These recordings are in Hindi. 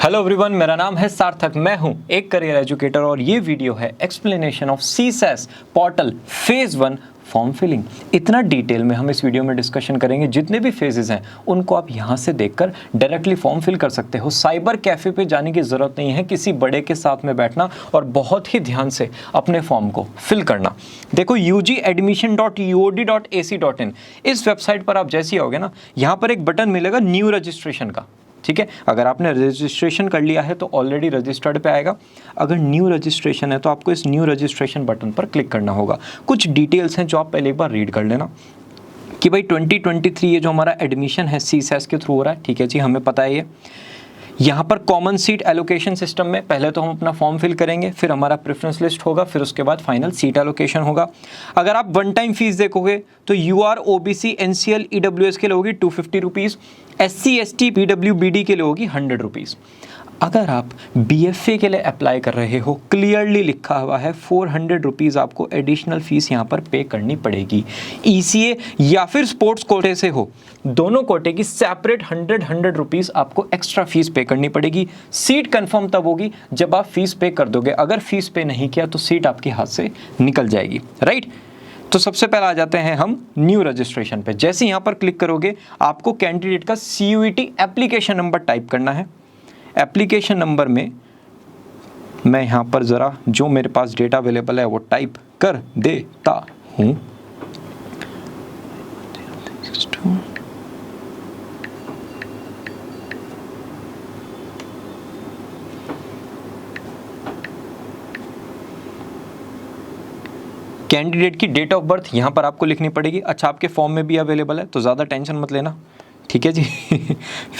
हेलो एवरीवन, मेरा नाम है सार्थक। मैं हूं एक करियर एजुकेटर और ये वीडियो है explanation of CSAS portal phase 1 form filling. इतना डिटेल में हम इस वीडियो में डिस्कशन करेंगे। जितने भी फेजेस हैं उनको आप यहां से देखकर डायरेक्टली फॉर्म फिल कर सकते हो। साइबर कैफे पे जाने की ज़रूरत नहीं है, किसी बड़े के साथ में बैठना और बहुत ही ध्यान से अपने फॉर्म को फिल करना। देखो ugadmission.uod.ac.in इस वेबसाइट पर आप जैसे ही आओगे ना, यहाँ पर एक बटन मिलेगा न्यू रजिस्ट्रेशन का। ठीक है, अगर आपने रजिस्ट्रेशन कर लिया है तो ऑलरेडी रजिस्टर्ड पे आएगा। अगर न्यू रजिस्ट्रेशन है तो आपको इस न्यू रजिस्ट्रेशन बटन पर क्लिक करना होगा। कुछ डिटेल्स हैं जो आप पहले एक बार रीड कर लेना कि भाई 2023 ये जो हमारा एडमिशन है CSAS के थ्रू हो रहा है। ठीक है जी, हमें पता है ये। यहाँ पर कॉमन सीट एलोकेशन सिस्टम में पहले तो हम अपना फॉर्म फिल करेंगे, फिर हमारा प्रेफरेंस लिस्ट होगा, फिर उसके बाद फाइनल सीट एलोकेशन होगा। अगर आप वन टाइम फीस देखोगे तो UR OBC NCL EWS के लिए होगी 250 रुपीज़, SC ST PWBD के लिए होगी 100 रुपीज़। अगर आप BFA के लिए अप्लाई कर रहे हो, क्लियरली लिखा हुआ है 400 रुपीज़ आपको एडिशनल फीस यहाँ पर पे करनी पड़ेगी। ECA या फिर स्पोर्ट्स कोटे से हो, दोनों कोटे की सेपरेट 100 रुपीज़ आपको एक्स्ट्रा फीस पे करनी पड़ेगी। सीट कंफर्म तब होगी जब आप फीस पे कर दोगे। अगर फीस पे नहीं किया तो सीट आपके हाथ से निकल जाएगी। राइट, तो सबसे पहले आ जाते हैं हम न्यू रजिस्ट्रेशन पे। जैसे यहाँ पर क्लिक करोगे आपको कैंडिडेट का CUET एप्लीकेशन नंबर टाइप करना है। एप्लीकेशन नंबर में मैं यहाँ पर ज़रा जो मेरे पास डेटा अवेलेबल है वो टाइप कर देता हूँ। कैंडिडेट की डेट ऑफ बर्थ यहाँ पर आपको लिखनी पड़ेगी। अच्छा, आपके फॉर्म में भी अवेलेबल है तो ज़्यादा टेंशन मत लेना। ठीक है जी।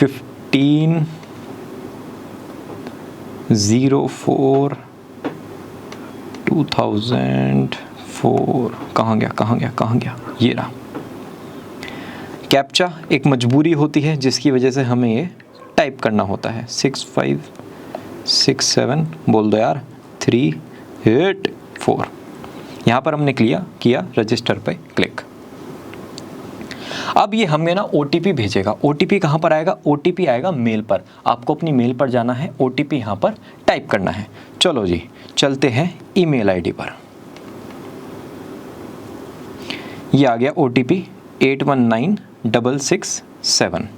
15/04/2004 कहाँ गया, ये रहा। कैप्चा एक मजबूरी होती है जिसकी वजह से हमें ये टाइप करना होता है। 6567 बोल दो यार, 384। यहाँ पर हमने किया रजिस्टर पे क्लिक। अब ये हमें ना OTP भेजेगा। OTP कहाँ पर आएगा? OTP आएगा मेल पर। आपको अपनी मेल पर जाना है, OTP यहाँ पर टाइप करना है। चलो जी, चलते हैं ईमेल ID पर। ये आ गया OTP 819667।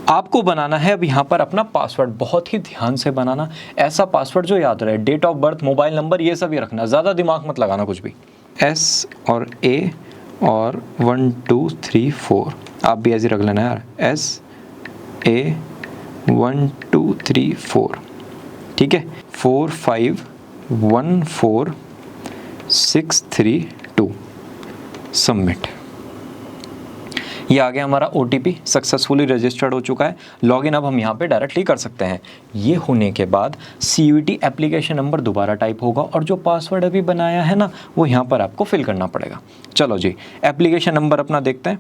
आपको बनाना है अब यहाँ पर अपना पासवर्ड। बहुत ही ध्यान से बनाना, ऐसा पासवर्ड जो याद रहे। Date of birth, mobile number, ये सब ही रखना, ज़्यादा दिमाग मत लगाना कुछ भी। S और A और 1 2 3 4 आप भी ऐसे रख लेना यार। SA 1 2 3 4। ठीक है, 4514632 सबमिट। ये आ गया हमारा OTP, सक्सेसफुली रजिस्टर्ड हो चुका है। लॉगिन अब हम यहाँ पे डायरेक्टली कर सकते हैं। ये होने के बाद CUET एप्लीकेशन नंबर दोबारा टाइप होगा और जो पासवर्ड अभी बनाया है ना वो यहाँ पर आपको फिल करना पड़ेगा। चलो जी, एप्लीकेशन नंबर अपना देखते हैं।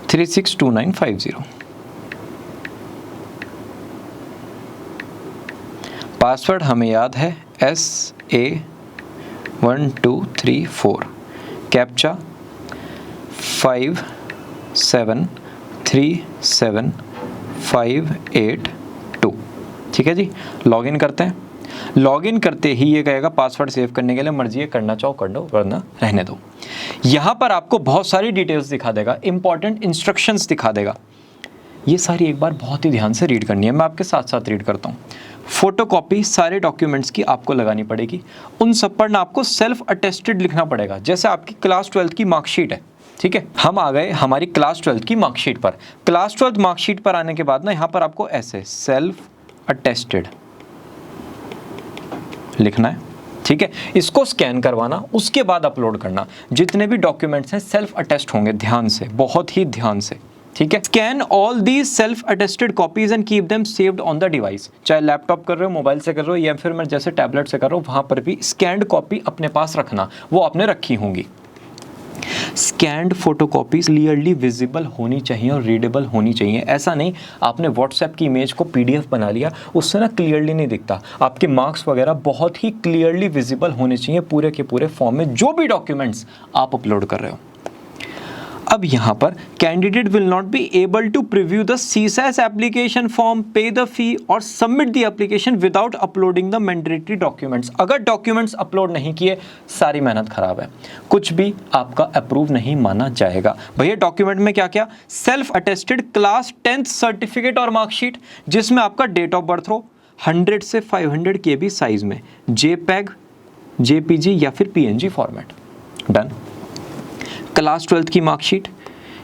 $362950। पासवर्ड हमें याद है SA 1 2 3 4। कैप्चा 5737582। ठीक है जी, लॉगिन करते हैं। लॉगिन करते ही ये कहेगा पासवर्ड सेव करने के लिए मर्जी है, करना चाहो कर दो वरना रहने दो। यहाँ पर आपको बहुत सारी डिटेल्स दिखा देगा, इंपॉर्टेंट इंस्ट्रक्शंस दिखा देगा। ये सारी एक बार बहुत ही ध्यान से रीड करनी है। मैं आपके साथ साथ रीड करता हूँ। फोटोकॉपी सारे डॉक्यूमेंट्स की आपको लगानी पड़ेगी। उन सब पर ना आपको सेल्फ अटेस्टेड लिखना पड़ेगा। जैसे आपकी क्लास 12 की मार्कशीट है, ठीक है, हम आ गए हमारी क्लास 12 की मार्कशीट पर। क्लास 12 मार्कशीट पर आने के बाद ना यहाँ पर आपको ऐसे सेल्फ अटेस्टेड लिखना है। ठीक है, इसको स्कैन करवाना, उसके बाद अपलोड करना। जितने भी डॉक्यूमेंट्स हैं सेल्फ अटेस्ट होंगे, ध्यान से, बहुत ही ध्यान से। ठीक है, scan all these self attested copies and keep them saved on the device. चाहे लैपटॉप कर रहे हो, मोबाइल से कर रहे हो, या फिर मैं जैसे टैबलेट से कर रहा हूँ, वहां पर भी स्कैन्ड कॉपी अपने पास रखना, वो आपने रखी होंगी। स्कैन्ड फोटोकॉपीज क्लियरली विजिबल होनी चाहिए और रीडेबल होनी चाहिए। ऐसा नहीं आपने व्हाट्सएप की इमेज को PDF बना लिया, उससे ना क्लियरली नहीं दिखता। आपके मार्क्स वगैरह बहुत ही क्लियरली विजिबल होने चाहिए पूरे के पूरे फॉर्म में, जो भी डॉक्यूमेंट्स आप अपलोड कर रहे हो। अब यहाँ पर candidate will not be able to preview the CSAS application form, pay the fee और submit the application without uploading the mandatory documents. अगर डॉक्यूमेंट्स अपलोड नहीं किए, सारी मेहनत खराब है, कुछ भी आपका अप्रूव नहीं माना जाएगा। भैया डॉक्यूमेंट में क्या क्या? Self attested class 10th certificate और मार्कशीट, जिसमें आपका डेट ऑफ बर्थ हो, 100 से 500 KB साइज में, JPEG, JPG या फिर PNG format. Done. Class 12th की मार्कशीट,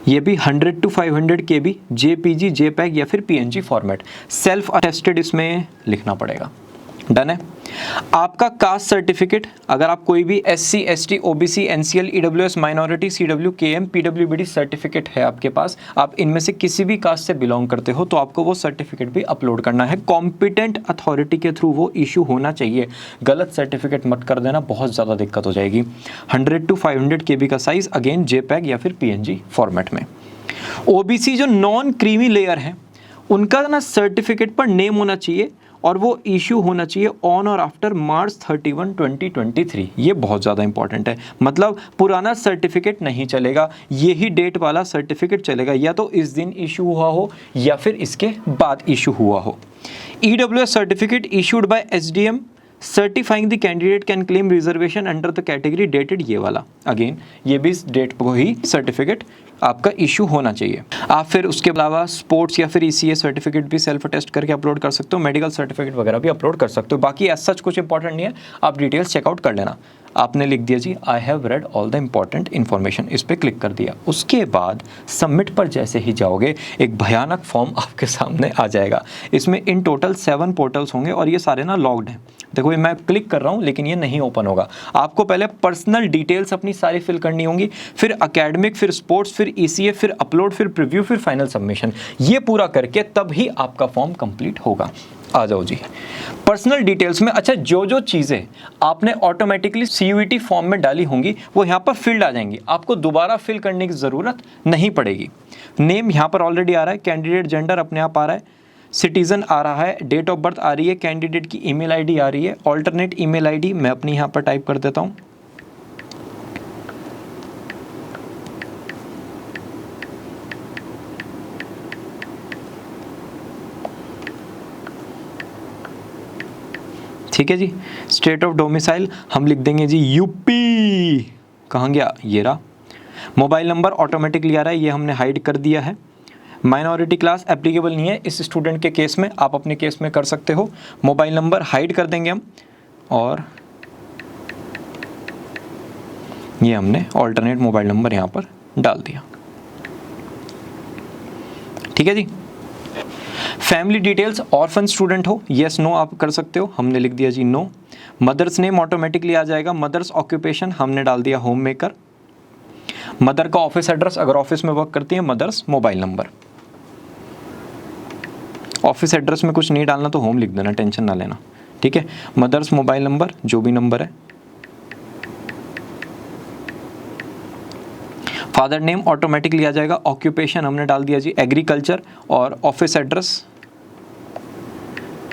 ये भी 100 to 500 KB, JPG, JPEG या फिर PNG फॉर्मेट, सेल्फ अटेस्टेड इसमें लिखना पड़ेगा। डन है। आपका कास्ट सर्टिफिकेट, अगर आप कोई भी SC, ST, OBC, NCL, EWS, minority, CW, KM, PWBD certificate है आपके पास, आप इनमें से किसी भी कास्ट से बिलोंग करते हो, तो आपको वो सर्टिफिकेट भी अपलोड करना है। कॉम्पिटेंट अथॉरिटी के थ्रू वो इशू होना चाहिए। गलत सर्टिफिकेट मत कर देना, बहुत ज़्यादा दिक्कत हो जाएगी। 100 to 500 KB का साइज़, अगेन JPEG या फिर PNG फॉर्मेट में। OBC जो नॉन क्रीमी लेयर है, उनका ना सर्टिफिकेट पर नेम होना चाहिए और वो इशू होना चाहिए ऑन और आफ्टर March 31, 2023। ये बहुत ज़्यादा इंपॉर्टेंट है। मतलब पुराना सर्टिफिकेट नहीं चलेगा, यही डेट वाला सर्टिफिकेट चलेगा, या तो इस दिन इशू हुआ हो या फिर इसके बाद इशू हुआ हो। EWS certificate issued by SDM certifying the candidate can claim reservation under the category dated, ये वाला अगेन ये भी इस डेट को ही सर्टिफिकेट आपका इशू होना चाहिए। आप फिर उसके अलावा स्पोर्ट्स या फिर ECA सर्टिफिकेट भी सेल्फ अटेस्ट करके अपलोड कर सकते हो, मेडिकल सर्टिफिकेट वगैरह भी अपलोड कर सकते हो। बाकी एज सच कुछ इंपॉर्टेंट नहीं है, आप डिटेल्स चेकआउट कर लेना। आपने लिख दिया जी I have read all the important information, इस पर क्लिक कर दिया। उसके बाद सबमिट पर जैसे ही जाओगे, एक भयानक फॉर्म आपके सामने आ जाएगा। इसमें इन टोटल 7 पोर्टल्स होंगे और ये सारे ना लॉग्ड हैं। देखो ये मैं क्लिक कर रहा हूँ लेकिन ये नहीं ओपन होगा। आपको पहले पर्सनल डिटेल्स अपनी सारी फिल करनी होंगी, फिर एकेडमिक, फिर स्पोर्ट्स, फिर ECA, फिर अपलोड, फिर प्रीव्यू, फिर फाइनल सबमिशन। ये पूरा करके तब ही आपका फॉर्म कंप्लीट होगा। आ जाओ जी पर्सनल डिटेल्स में। अच्छा, जो जो चीज़ें आपने ऑटोमेटिकली CUET फॉर्म में डाली होंगी वो यहाँ पर फिल्ड आ जाएंगी, आपको दोबारा फिल करने की ज़रूरत नहीं पड़ेगी। नेम यहाँ पर ऑलरेडी आ रहा है, कैंडिडेट जेंडर अपने आप आ रहा है, सिटीज़न आ रहा है, डेट ऑफ बर्थ आ रही है, कैंडिडेट की ईमेल आईडी आ रही है, ऑल्टरनेट ईमेल आईडी मैं अपनी यहाँ पर टाइप कर देता हूँ। ठीक है जी। स्टेट ऑफ डोमिसाइल हम लिख देंगे जी UP। कहाँ गया? ये रहा। मोबाइल नंबर ऑटोमेटिकली आ रहा है, ये हमने हाइड कर दिया है। माइनॉरिटी क्लास एप्लीकेबल नहीं है इस स्टूडेंट के केस में, आप अपने केस में कर सकते हो। मोबाइल नंबर हाइड कर देंगे हम, और ये हमने ऑल्टरनेट मोबाइल नंबर यहाँ पर डाल दिया। ठीक है जी। फैमिली डिटेल्स, ऑर्फन स्टूडेंट हो, यस नो आप कर सकते हो, हमने लिख दिया जी नो। मदर्स नेम ऑटोमेटिकली आ जाएगा। मदर्स ऑक्यूपेशन हमने डाल दिया होम मेकर। मदर का ऑफिस एड्रेस, अगर ऑफिस में वर्क करती है, mother's mobile number. Office address में कुछ नहीं डालना तो होम लिख देना, टेंशन ना लेना। ठीक है। मदर्स मोबाइल नंबर, जो भी नंबर है। फादर नेम ऑटोमेटिकली आ जाएगा। ऑक्यूपेशन हमने डाल दिया जी एग्रीकल्चर, और ऑफिस एड्रेस,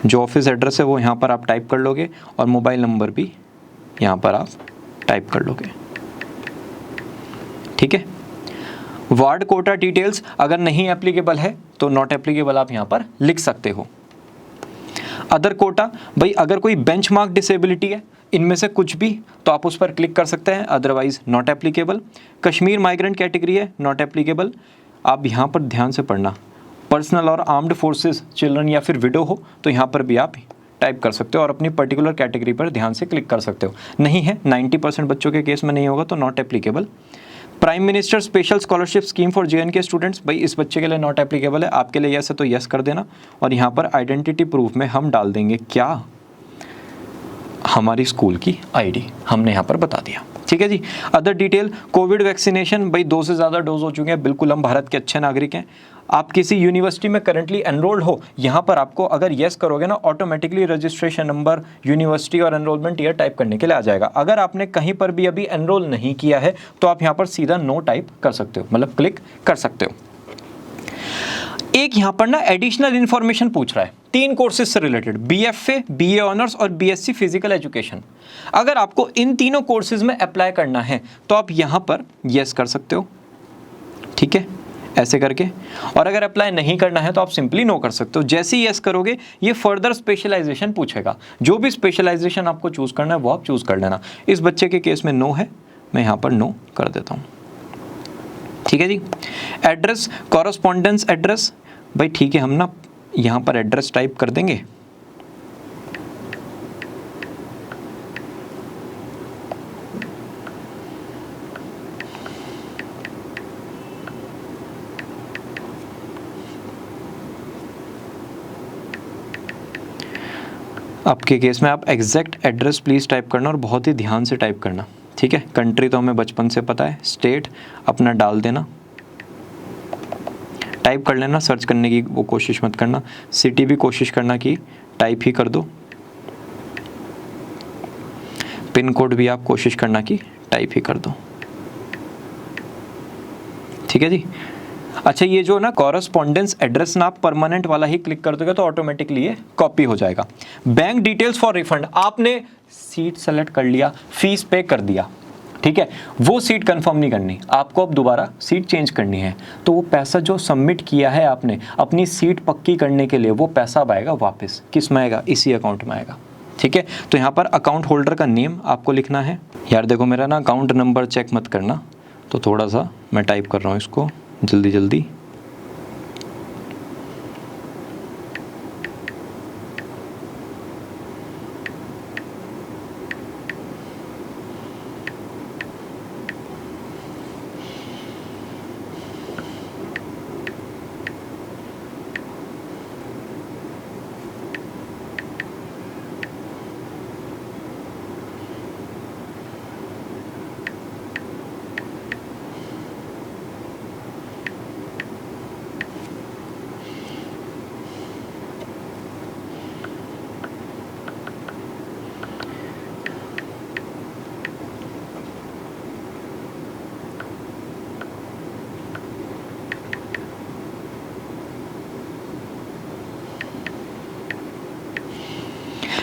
जो ऑफिस एड्रेस है वो यहाँ पर आप टाइप कर लोगे, और मोबाइल नंबर भी यहाँ पर आप टाइप कर लोगे। ठीक है। वार्ड कोटा डिटेल्स अगर नहीं एप्लीकेबल है तो नॉट एप्लीकेबल आप यहाँ पर लिख सकते हो। अदर कोटा, भाई अगर कोई बेंचमार्क डिसेबिलिटी है इनमें से कुछ भी तो आप उस पर क्लिक कर सकते हैं, otherwise not applicable. Kashmir migrant category है, नॉट एप्लीकेबल। आप यहाँ पर ध्यान से पढ़ना। पर्सनल और आर्म्ड फोर्सेस चिल्ड्रन या फिर विडो हो तो यहाँ पर भी आप टाइप कर सकते हो और अपनी पर्टिकुलर कैटेगरी पर ध्यान से क्लिक कर सकते हो। नहीं है, 90% बच्चों के केस में नहीं होगा तो not applicable. Prime minister special scholarship scheme for JNK students, भाई इस बच्चे के लिए नॉट एप्लीकेबल है, आपके लिए यस है तो यस कर देना। और यहाँ पर आइडेंटिटी प्रूफ में हम डाल देंगे क्या? हमारी स्कूल की ID हमने यहाँ पर बता दिया। ठीक है जी। अदर डिटेल, कोविड वैक्सीनेशन, भाई 2 से ज़्यादा डोज हो चुके हैं, बिल्कुल हम भारत के अच्छे नागरिक हैं। आप किसी यूनिवर्सिटी में करंटली एनरोल्ड हो, यहाँ पर आपको अगर येस करोगे ना, ऑटोमेटिकली रजिस्ट्रेशन नंबर, यूनिवर्सिटी और एनरोलमेंट ईयर टाइप करने के लिए आ जाएगा। अगर आपने कहीं पर भी अभी एनरोल नहीं किया है तो आप यहाँ पर सीधा नो टाइप कर सकते हो, मतलब क्लिक कर सकते हो। एक यहाँ पर ना एडिशनल इंफॉर्मेशन पूछ रहा है 3 कोर्सेज से रिलेटेड, BFA, BA ऑनर्स और BSc फिजिकल एजुकेशन। अगर आपको इन तीनों कोर्सेज में अप्लाई करना है तो आप यहाँ पर यस कर सकते हो, ठीक है, ऐसे करके। और अगर अप्लाई नहीं करना है तो आप सिंपली नो कर सकते हो। जैसे ही यस करोगे ये फर्दर स्पेशलाइजेशन पूछेगा, जो भी स्पेशलाइजेशन आपको चूज करना है वो आप चूज कर लेना। इस बच्चे के केस में नो है, मैं यहाँ पर नो कर देता हूँ, ठीक है जी। एड्रेस, कॉरस्पॉन्डेंस एड्रेस, भाई ठीक है, हम ना यहाँ पर एड्रेस टाइप कर देंगे। आपके केस में आप एग्जैक्ट एड्रेस प्लीज़ टाइप करना और बहुत ही ध्यान से टाइप करना, ठीक है। कंट्री तो हमें बचपन से पता है, स्टेट अपना डाल देना, टाइप कर लेना, सर्च करने की वो कोशिश मत करना। सिटी भी कोशिश करना कि टाइप ही कर दो, पिन कोड भी आप कोशिश करना कि टाइप ही कर दो, ठीक है जी। अच्छा, ये जो ना कॉरस्पॉन्डेंस एड्रेस ना आप परमानेंट वाला ही क्लिक कर दोगे तो ऑटोमेटिकली ये कॉपी हो जाएगा। बैंक डिटेल्स फॉर रिफंड, आपने सीट सेलेक्ट कर लिया, फीस पे कर दिया, ठीक है, वो सीट कंफर्म नहीं करनी, आपको अब दोबारा सीट चेंज करनी है। तो वो पैसा जो सबमिट किया है आपने अपनी सीट पक्की करने के लिए, वो पैसा अब आएगा वापस, किस में आएगा, इसी अकाउंट में आएगा, ठीक है। तो यहाँ पर अकाउंट होल्डर का नेम आपको लिखना है। यार देखो, मेरा ना अकाउंट नंबर चेक मत करना, तो थोड़ा सा मैं टाइप कर रहा हूँ इसको जल्दी जल्दी।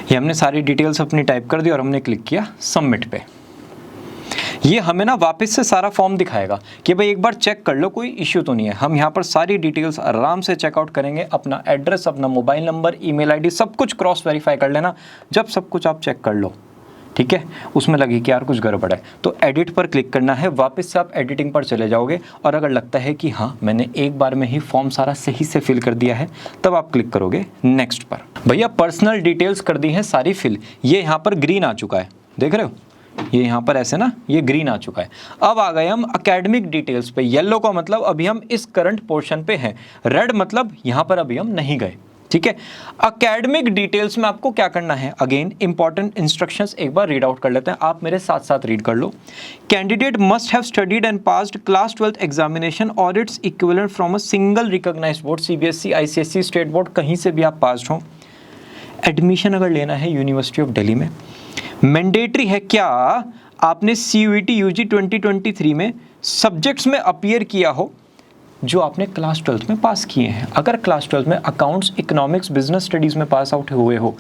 ये हमने सारी डिटेल्स अपनी टाइप कर दी और हमने क्लिक किया सबमिट पे। ये हमें ना वापस से सारा फॉर्म दिखाएगा कि भाई एक बार चेक कर लो कोई इश्यू तो नहीं है। हम यहाँ पर सारी डिटेल्स आराम से चेकआउट करेंगे, अपना एड्रेस, अपना मोबाइल नंबर, ईमेल आईडी सब कुछ क्रॉस वेरीफाई कर लेना। जब सब कुछ आप चेक कर लो, ठीक है, उसमें लगे कि यार कुछ गड़बड़ है, तो एडिट पर क्लिक करना है, वापस से आप एडिटिंग पर चले जाओगे। और अगर लगता है कि हाँ मैंने एक बार में ही फॉर्म सारा सही से फिल कर दिया है, तब आप क्लिक करोगे नेक्स्ट पर। भैया पर्सनल डिटेल्स कर दी हैं सारी फिल, ये यहाँ पर ग्रीन आ चुका है, देख रहे हो, ये यहाँ पर ऐसे ना ये ग्रीन आ चुका है। अब आ गए हम एकेडमिक डिटेल्स पे। येलो का मतलब अभी हम इस करंट पोर्शन पे हैं, रेड मतलब यहाँ पर अभी हम नहीं गए, ठीक है। एकेडमिक डिटेल्स में आपको क्या करना है, अगेन इंपॉर्टेंट इंस्ट्रक्शंस एक बार रीड आउट कर लेते हैं, आप मेरे साथ साथ रीड कर लो। Candidate must have studied and passed class 12th examination और it's equivalent from a single recognized board, CBSE, ICSE, state board, कहीं से भी आप पास्ड हो। एडमिशन अगर लेना है यूनिवर्सिटी ऑफ दिल्ली में, मैंडेटरी है क्या आपने CUET UG 2023 में सब्जेक्ट्स में अपीयर किया हो जो आपने क्लास 12th में पास किए हैं। अगर क्लास 12th में अकाउंट्स, इकोनॉमिक्स, बिजनेस स्टडीज़ में पास आउट हुए हो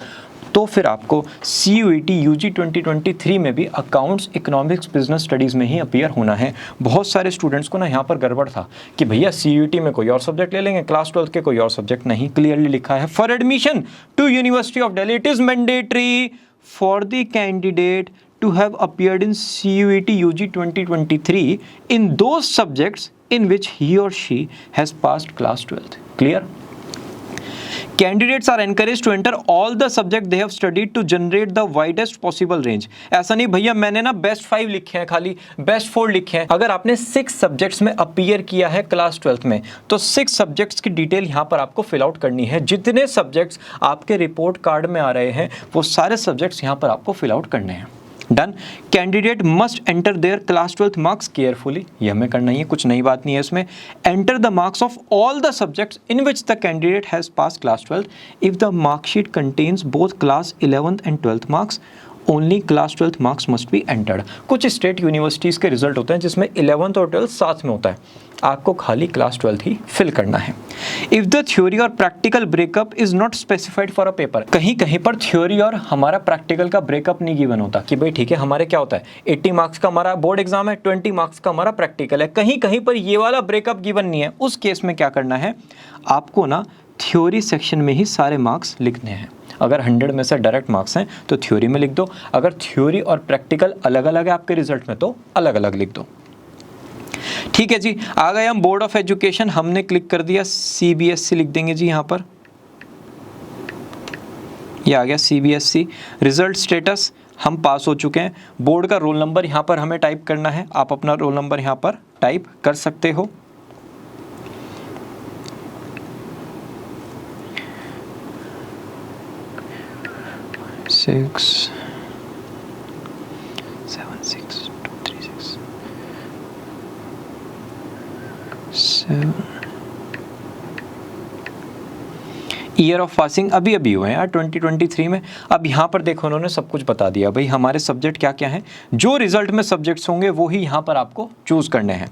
तो फिर आपको CUET UG 2023 में भी अकाउंट्स, इकोनॉमिक्स, बिजनेस स्टडीज़ में ही अपीयर होना है। बहुत सारे स्टूडेंट्स को ना यहाँ पर गड़बड़ था कि भैया CUET में कोई और सब्जेक्ट ले लेंगे, क्लास 12th के कोई और सब्जेक्ट नहीं। क्लियरली लिखा है, for admission to university of Delhi it is mandatory for the candidate to have appeared in CUET UG 2023 in those subjects in which he or she has passed class 12th. Clear? Candidates are encouraged to enter all the subjects they have studied to generate the widest possible range. ऐसा नहीं भैया मैंने ना बेस्ट 5 लिखे हैं, खाली बेस्ट 4 लिखे हैं। अगर आपने 6 सब्जेक्ट्स में अपीयर किया है क्लास 12th में, तो 6 सब्जेक्ट्स की डिटेल यहाँ पर आपको फिल आउट करनी है। जितने सब्जेक्ट्स आपके रिपोर्ट कार्ड में आ रहे हैं वो सारे सब्जेक्ट्स यहाँ पर आपको फिल आउट करने हैं। Done. Candidate must enter their class 12th marks carefully, ये हमें करना ही है, कुछ नई बात नहीं है इसमें। Enter the marks of all the subjects in which the candidate has pass class 12th if the marksheet contains both class 11th and 12th marks only class 12th marks must be entered. कुछ स्टेट यूनिवर्सिटीज़ के रिजल्ट होते हैं जिसमें 11th और 12th साथ में होता है, आपको खाली क्लास 12th ही फिल करना है। इफ़ द थ्योरी और practical breakup is not specified for a paper, कहीं कहीं पर थ्योरी और हमारा प्रैक्टिकल का ब्रेकअप नहीं गिवन होता कि भाई ठीक है हमारे क्या होता है 80 मार्क्स का हमारा बोर्ड एग्जाम है, 20 मार्क्स का हमारा प्रैक्टिकल है, कहीं कहीं पर ये वाला ब्रेकअप गिवन नहीं है। उस केस में क्या करना है, आपको ना थ्योरी सेक्शन में ही सारे मार्क्स लिखने हैं। अगर 100 में से डायरेक्ट मार्क्स हैं तो थ्योरी में लिख दो, अगर थ्योरी और प्रैक्टिकल अलग अलग है आपके रिजल्ट में तो अलग अलग लिख दो। ठीक है जी, आ गए हम बोर्ड ऑफ एजुकेशन, हमने क्लिक कर दिया CBSE लिख देंगे जी यहाँ पर, ये आ गया CBSE। रिजल्ट स्टेटस हम पास हो चुके हैं। बोर्ड का रोल नंबर यहाँ पर हमें टाइप करना है, आप अपना रोल नंबर यहाँ पर टाइप कर सकते हो। ईयर ऑफ पासिंग अभी अभी हुए हैं यार 2023 में। अब यहाँ पर देखो उन्होंने सब कुछ बता दिया भाई हमारे सब्जेक्ट क्या क्या हैं, जो रिजल्ट में सब्जेक्ट्स होंगे वो ही यहाँ पर आपको चूज़ करने हैं।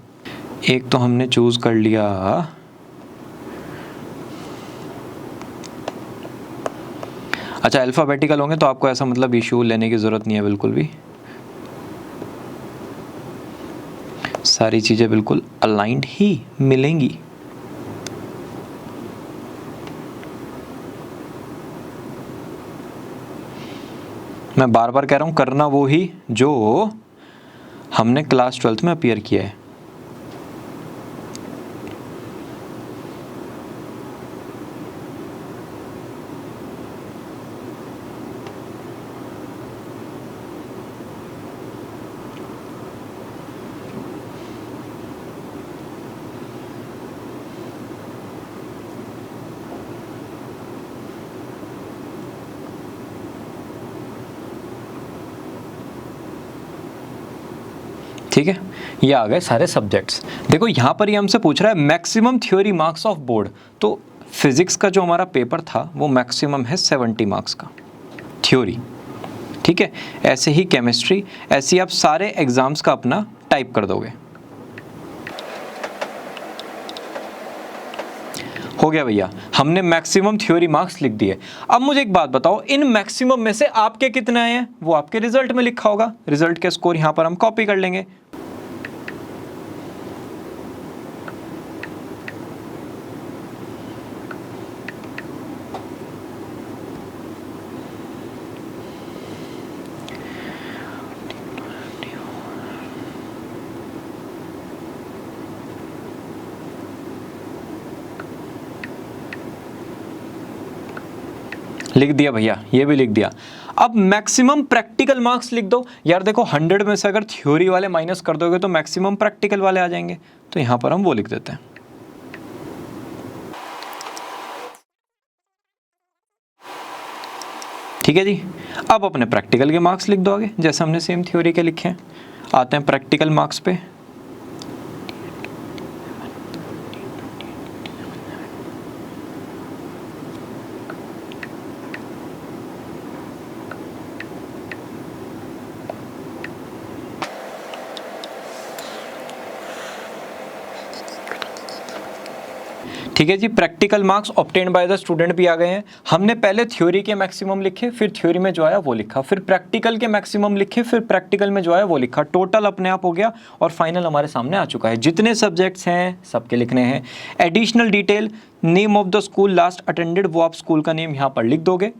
एक तो हमने चूज़ कर लिया, अच्छा अल्फ़ाबेटिकल होंगे तो आपको ऐसा मतलब इशू लेने की ज़रूरत नहीं है बिल्कुल भी, सारी चीज़ें बिल्कुल अलाइंड ही मिलेंगी। मैं बार बार कह रहा हूँ करना वो ही जो हमने क्लास 12th में अपीयर किया है। ठीक है, ये आ गए सारे सब्जेक्ट्स। देखो यहाँ पर ये हमसे पूछ रहा है maximum theory marks of board, तो फिजिक्स का जो हमारा पेपर था वो मैक्सिमम है 70 मार्क्स का थ्योरी। ठीक है, ऐसे ही केमिस्ट्री, ऐसे ही आप सारे एग्जाम्स का अपना टाइप कर दोगे। हो गया भैया, हमने मैक्सिमम थ्योरी मार्क्स लिख दिए। अब मुझे एक बात बताओ, इन मैक्सिमम में से आपके कितने आए हैं वो आपके रिजल्ट में लिखा होगा, रिजल्ट के स्कोर यहाँ पर हम कॉपी कर लेंगे। लिख दिया भैया, ये भी लिख दिया। अब मैक्सिमम प्रैक्टिकल मार्क्स लिख दो यार। देखो 100 में से अगर थ्योरी वाले माइनस कर दोगे तो मैक्सिमम प्रैक्टिकल वाले आ जाएंगे, तो यहां पर हम वो लिख देते हैं। ठीक है जी, अब अपने प्रैक्टिकल के मार्क्स लिख दो आगे, जैसे हमने सेम थ्योरी के लिखे हैं। आते हैं प्रैक्टिकल मार्क्स पे। ठीक है जी, practical marks obtained by the student भी आ गए हैं। हमने पहले थ्योरी के मैक्सिमम लिखे, फिर थ्योरी में जो आया वो लिखा, फिर प्रैक्टिकल के मैक्सिमम लिखे, फिर प्रैक्टिकल में जो आया वो लिखा। टोटल अपने आप हो गया और फाइनल हमारे सामने आ चुका है। जितने सब्जेक्ट्स हैं सबके लिखने हैं। Additional detail, name of the school last attended, वो आप स्कूल का नेम यहाँ पर लिख दोगे।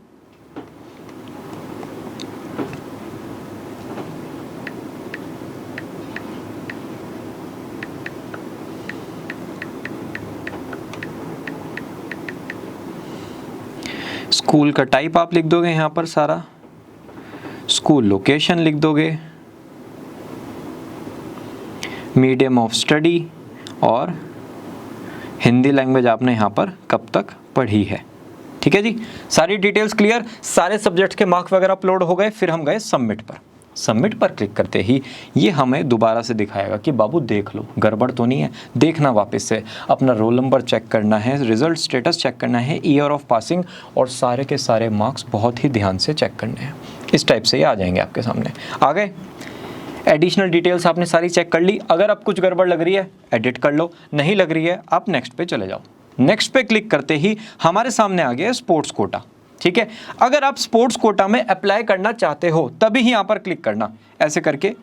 स्कूल का टाइप आप लिख दोगे यहाँ पर सारा, स्कूल लोकेशन लिख दोगे, मीडियम ऑफ स्टडी और हिंदी लैंग्वेज आपने यहाँ पर कब तक पढ़ी है। ठीक है जी, सारी डिटेल्स क्लियर, सारे सब्जेक्ट्स के मार्क्स वगैरह अपलोड हो गए। फिर हम गए सबमिट पर। सबमिट पर क्लिक करते ही ये हमें दोबारा से दिखाएगा कि बाबू देख लो, गड़बड़ तो नहीं है, देखना वापस से, अपना रोल नंबर चेक करना है, रिजल्ट स्टेटस चेक करना है, ईयर ऑफ पासिंग और सारे के सारे मार्क्स बहुत ही ध्यान से चेक करने हैं। इस टाइप से ये आ जाएंगे आपके सामने। आ गए, एडिशनल डिटेल्स आपने सारी चेक कर ली। अगर अब कुछ गड़बड़ लग रही है एडिट कर लो, नहीं लग रही है आप नेक्स्ट पे चले जाओ। नेक्स्ट पे क्लिक करते ही हमारे सामने आ गया स्पोर्ट्स कोटा। ठीक है, अगर आप स्पोर्ट्स कोटा में अप्लाई करना चाहते हो तभी ही यहाँ पर क्लिक करना। ऐसे करके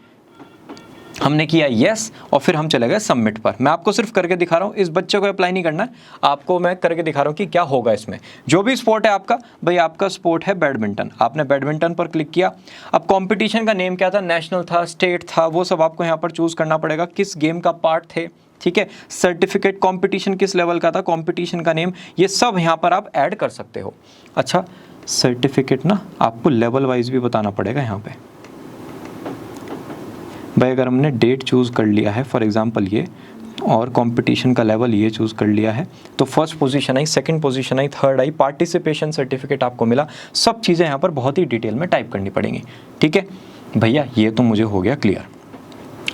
हमने किया यस और फिर हम चले गए सबमिट पर। मैं आपको सिर्फ करके दिखा रहा हूँ, इस बच्चे को अप्लाई नहीं करना है, आपको मैं करके दिखा रहा हूँ कि क्या होगा इसमें। जो भी स्पोर्ट है आपका, भाई आपका स्पोर्ट है बैडमिंटन, आपने बैडमिंटन पर क्लिक किया। अब कंपटीशन का नेम क्या था, नेशनल था, स्टेट था, वो सब आपको यहाँ पर चूज़ करना पड़ेगा, किस गेम का पार्ट थे। ठीक है, सर्टिफिकेट कंपटीशन किस लेवल का था, कंपटीशन का नेम, ये सब यहाँ पर आप ऐड कर सकते हो। अच्छा, सर्टिफिकेट ना आपको लेवल वाइज भी बताना पड़ेगा यहाँ पे। भाई अगर हमने डेट चूज़ कर लिया है फॉर एग्जांपल ये, और कंपटीशन का लेवल ये चूज़ कर लिया है, तो फर्स्ट पोजीशन आई, सेकंड पोजीशन आई, थर्ड आई, पार्टिसिपेशन सर्टिफिकेट आपको मिला, सब चीज़ें यहाँ पर बहुत ही डिटेल में टाइप करनी पड़ेंगी। ठीक है भैया, ये तो मुझे हो गया क्लियर,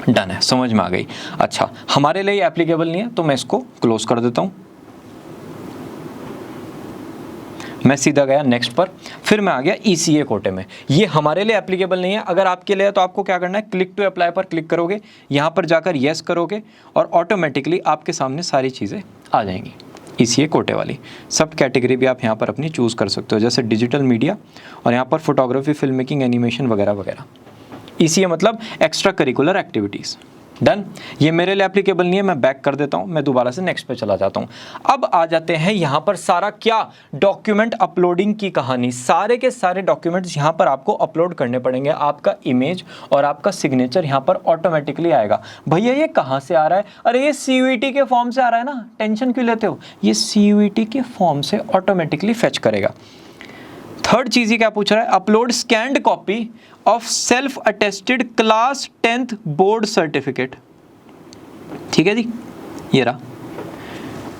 डन है, समझ में आ गई। अच्छा, हमारे लिए एप्लीकेबल नहीं है तो मैं इसको क्लोज कर देता हूँ। मैं सीधा गया नेक्स्ट पर, फिर मैं आ गया ECA कोटे में। ये हमारे लिए एप्लीकेबल नहीं है, अगर आपके लिए है तो आपको क्या करना है, क्लिक टू अप्लाई पर क्लिक करोगे, यहाँ पर जाकर येस करोगे और ऑटोमेटिकली आपके सामने सारी चीज़ें आ जाएंगी। ECA कोटे वाली सब कैटेगरी भी आप यहाँ पर अपनी चूज़ कर सकते हो, जैसे डिजिटल मीडिया और यहाँ पर फोटोग्राफी, फिल्म मेकिंग, एनिमेशन वगैरह वगैरह। ECA मतलब एक्स्ट्रा करिकुलर एक्टिविटीज़। डन, ये मेरे लिए एप्लीकेबल नहीं है, मैं बैक कर देता हूँ, मैं दोबारा से नेक्स्ट पे चला जाता हूँ। अब आ जाते हैं यहाँ पर सारा क्या, डॉक्यूमेंट अपलोडिंग की कहानी। सारे के सारे डॉक्यूमेंट्स यहाँ पर आपको अपलोड करने पड़ेंगे। आपका इमेज और आपका सिग्नेचर यहाँ पर ऑटोमेटिकली आएगा। भैया ये कहाँ से आ रहा है, अरे ये CUET के फॉर्म से आ रहा है ना, टेंशन क्यों लेते हो, ये CUET के फॉर्म से ऑटोमेटिकली फेच करेगा। थर्ड चीज़ ही क्या पूछ रहा है, upload scanned copy of self attested class 10th board certificate. ठीक है जी, ये रहा।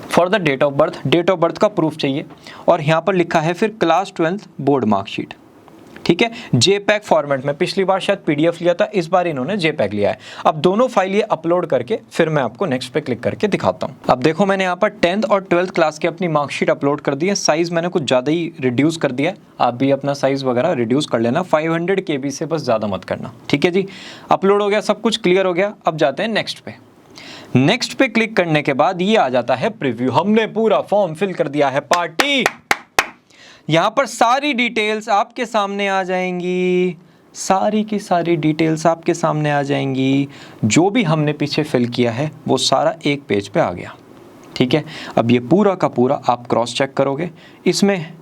For the date of birth, date of birth का प्रूफ चाहिए और यहाँ पर लिखा है फिर क्लास 12th बोर्ड मार्कशीट। ठीक है, JPEG फॉर्मेट में, पिछली बार शायद PDF लिया था, इस बार इन्होंने JPEG लिया है। अब दोनों फाइल ये अपलोड करके फिर मैं आपको नेक्स्ट पे क्लिक करके दिखाता हूँ। अब देखो मैंने यहाँ पर 10th और 12th क्लास की अपनी मार्कशीट अपलोड कर दी है। साइज़ मैंने कुछ ज़्यादा ही रिड्यूस कर दिया है, आप भी अपना साइज़ वगैरह रिड्यूस कर लेना, 500 KB से बस ज़्यादा मत करना। ठीक है जी, अपलोड हो गया, सब कुछ क्लियर हो गया। अब जाते हैं नेक्स्ट पे। नेक्स्ट पे क्लिक करने के बाद ये आ जाता है प्रीव्यू। हमने पूरा फॉर्म फिल कर दिया है, पार्टी। यहाँ पर सारी डिटेल्स आपके सामने आ जाएंगी, सारी की सारी डिटेल्स आपके सामने आ जाएंगी। जो भी हमने पीछे फिल किया है वो सारा एक पेज पे आ गया। ठीक है, अब ये पूरा का पूरा आप क्रॉस चेक करोगे, इसमें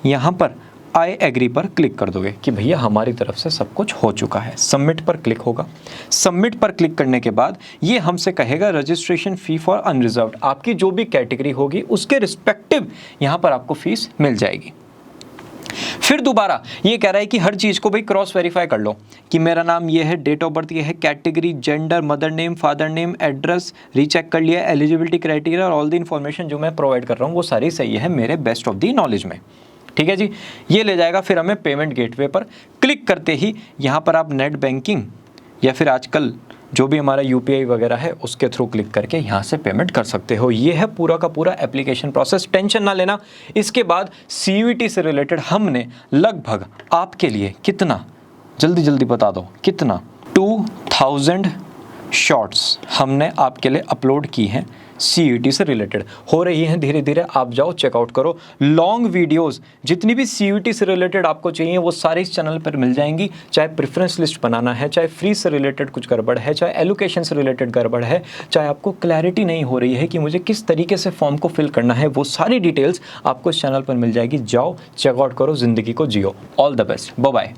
यहाँ पर आई एग्री पर क्लिक कर दोगे कि भैया हमारी तरफ से सब कुछ हो चुका है। सबमिट पर क्लिक होगा। सबमिट पर क्लिक करने के बाद ये हमसे कहेगा रजिस्ट्रेशन फ़ी फॉर अनरिजर्व्ड। आपकी जो भी कैटेगरी होगी उसके रिस्पेक्टिव यहाँ पर आपको फीस मिल जाएगी। फिर दोबारा ये कह रहा है कि हर चीज़ को भाई क्रॉस वेरीफाई कर लो कि मेरा नाम ये है, डेट ऑफ बर्थ ये है, category, gender, mother name, father name, address recheck कर लिया, एलिजिबिलिटी क्राइटेरिया और ऑल द इन्फॉर्मेशन जो मैं प्रोवाइड कर रहा हूँ वो सारी सही है मेरे बेस्ट ऑफ दी नॉलेज में। ठीक है जी, ये ले जाएगा फिर हमें पेमेंट गेटवे पर। क्लिक करते ही यहाँ पर आप नेट बैंकिंग या फिर आजकल जो भी हमारा UPI वगैरह है उसके थ्रू क्लिक करके यहाँ से पेमेंट कर सकते हो। ये है पूरा का पूरा एप्लीकेशन प्रोसेस, टेंशन ना लेना। इसके बाद CUET से रिलेटेड हमने लगभग आपके लिए कितना, जल्दी जल्दी बता दो कितना, 2000 शॉर्ट्स हमने आपके लिए अपलोड की हैं। CUET से रिलेटेड हो रही हैं धीरे धीरे, आप जाओ चेकआउट करो। लॉन्ग वीडियोस जितनी भी CUET से रिलेटेड आपको चाहिए वो सारी इस चैनल पर मिल जाएंगी। चाहे प्रेफरेंस लिस्ट बनाना है, चाहे फ्री से रिलेटेड कुछ गड़बड़ है, चाहे एलोकेशन से रिलेटेड गड़बड़ है, चाहे आपको क्लैरिटी नहीं हो रही है कि मुझे किस तरीके से फॉर्म को फिल करना है, वो सारी डिटेल्स आपको इस चैनल पर मिल जाएगी। जाओ चेकआउट करो, ज़िंदगी को जियो। All the best, bye bye.